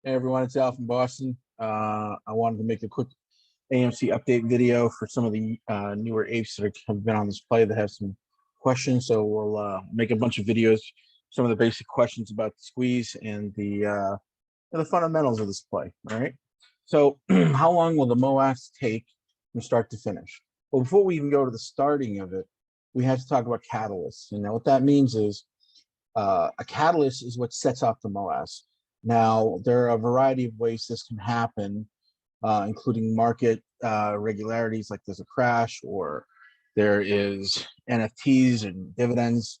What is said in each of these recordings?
Hey everyone, it's Al from Boston. I wanted to make a quick AMC update video for some of the newer apes that have been on this play that have some questions. So we'll make a bunch of videos, some of the basic questions about the squeeze and the fundamentals of this play. All right. So how long will the MOASS take from start to finish? Well, before we even go to the starting of it, we have to talk about catalysts. And now what that means is a catalyst is what sets off the MOASS. Now, there are a variety of ways this can happen, including market regularities, like there's a crash, or there is NFTs and dividends.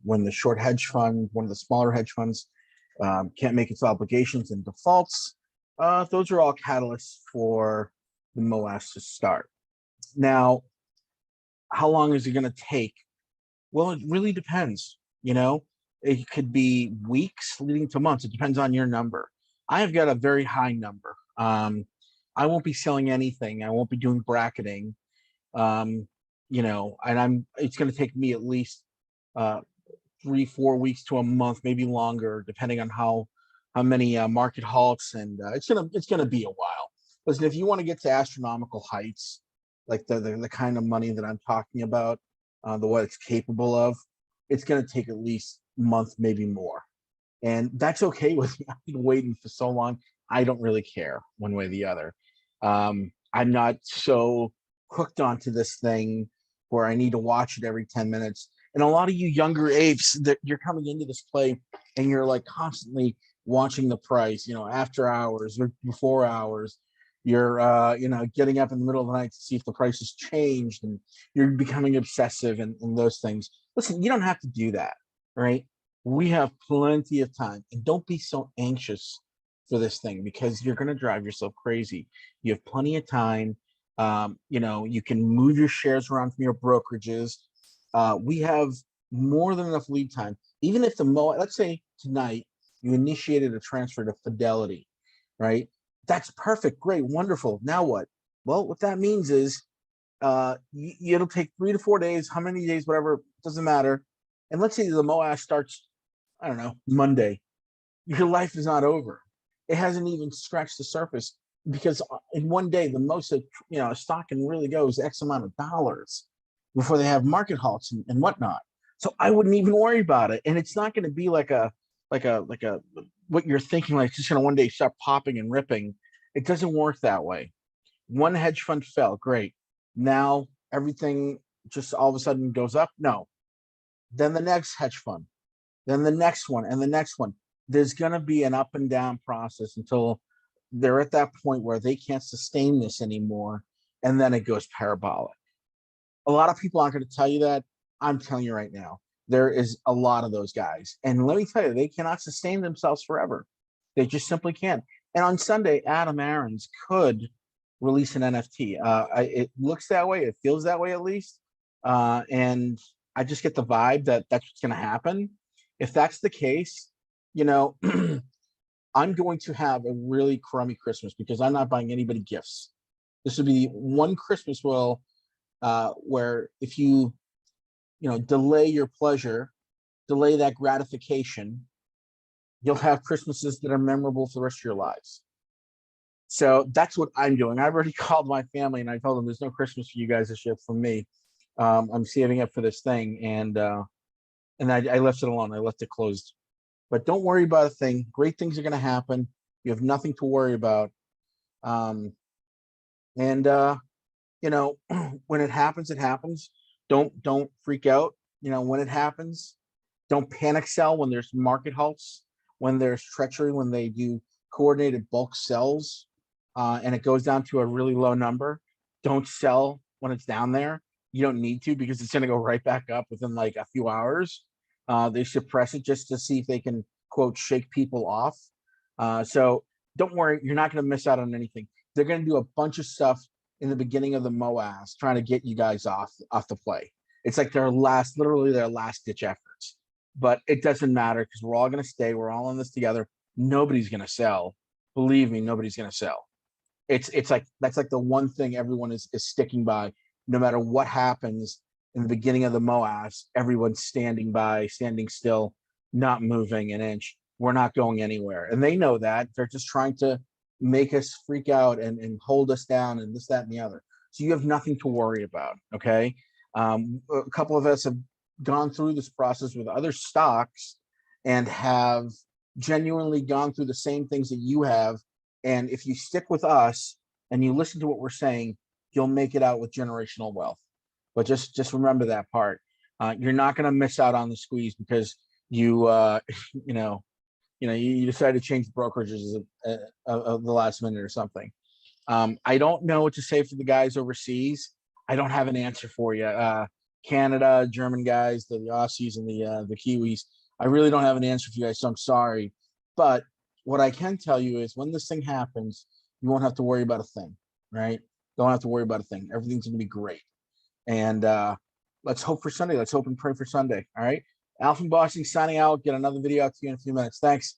When the short hedge fund, one of the smaller hedge funds, can't make its obligations and defaults, those are all catalysts for the MOASS to start. Now, how long is it going to take? Well, it really depends. It could be weeks leading to months. It depends on your number. I have got a very high number. I won't be selling anything. I won't be doing bracketing. And it's going to take me at least 3-4 weeks to a month, maybe longer, depending on how many market halts, and it's gonna be a while. Listen, if you want to get to astronomical heights, like the kind of money that I'm talking about, what it's capable of, it's going to take at least a month, maybe more. And that's okay with me. I've been waiting for so long. I don't really care one way or the other. I'm not so hooked onto this thing where I need to watch it every 10 minutes. And a lot of you younger apes that you're coming into this play and you're like constantly watching the price, after hours or before hours. You're getting up in the middle of the night to see if the price has changed, and you're becoming obsessive and those things. Listen, you don't have to do that, right? We have plenty of time, and don't be so anxious for this thing because you're going to drive yourself crazy. You have plenty of time. You can move your shares around from your brokerages. We have more than enough lead time. Even if let's say tonight you initiated a transfer to Fidelity, right? That's perfect, great, wonderful. Now what? Well, what that means is it'll take 3 to 4 days, how many days, whatever, doesn't matter. And let's say the MOASS starts, I don't know, Monday. Your life is not over. It hasn't even scratched the surface, because in one day, the most a stock can really go is X amount of dollars before they have market halts and whatnot. So I wouldn't even worry about it. And it's not going to be like a what you're thinking, like it's just going to one day start popping and ripping. It doesn't work that way. One hedge fund fell, great. Now everything just all of a sudden goes up? No. Then the next hedge fund, then the next one, and the next one. There's going to be an up and down process until they're at that point where they can't sustain this anymore, and then it goes parabolic. A lot of people aren't going to tell you that. I'm telling you right now. There is a lot of those guys. And let me tell you, they cannot sustain themselves forever. They just simply can't. And on Sunday, Adam Aarons could release an NFT. It looks that way. It feels that way, at least. And I just get the vibe that that's what's going to happen. If that's the case, I'm going to have a really crummy Christmas because I'm not buying anybody gifts. This would be one Christmas where if you delay your pleasure, delay that gratification, you'll have Christmases that are memorable for the rest of your lives. So that's what I'm doing. I've already called my family and I told them there's no Christmas for you guys this year from me. I'm saving up for this thing, and I left it alone. I left it closed. But don't worry about a thing. Great things are going to happen. You have nothing to worry about. When it happens, it happens. Don't freak out. When it happens, don't panic sell when there's market halts, when there's treachery, when they do coordinated bulk sells, and it goes down to a really low number. Don't sell when it's down there. You don't need to, because it's going to go right back up within like a few hours. They suppress it just to see if they can, quote, shake people off. So don't worry. You're not going to miss out on anything. They're going to do a bunch of stuff in the beginning of the MOASS, trying to get you guys off the play. It's like literally their last ditch efforts. But it doesn't matter, because we're all going to stay. We're all in this together. Nobody's going to sell. Believe me, nobody's going to sell. It's like that's like the one thing everyone is sticking by. No matter what happens in the beginning of the MOASS, everyone's standing still, not moving an inch. we're not going anywhere. And they know that. They're just trying to make us freak out and hold us down and this, that, and the other. So you have nothing to worry about, okay? A couple of us have gone through this process with other stocks and have genuinely gone through the same things that you have. And if you stick with us and you listen to what we're saying, you'll make it out with generational wealth. But just remember that part. You're not going to miss out on the squeeze because you you decide to change brokerages of the last minute or something. I don't know what to say for the guys overseas. I don't have an answer for you. Canada, German guys, the Aussies and the Kiwis. I really don't have an answer for you guys, so I'm sorry. But what I can tell you is when this thing happens, you won't have to worry about a thing, right? Don't have to worry about a thing. Everything's going to be great. And let's hope for Sunday. Let's hope and pray for Sunday. All right. Alpha Bossing signing out. Get another video out to you in a few minutes. Thanks.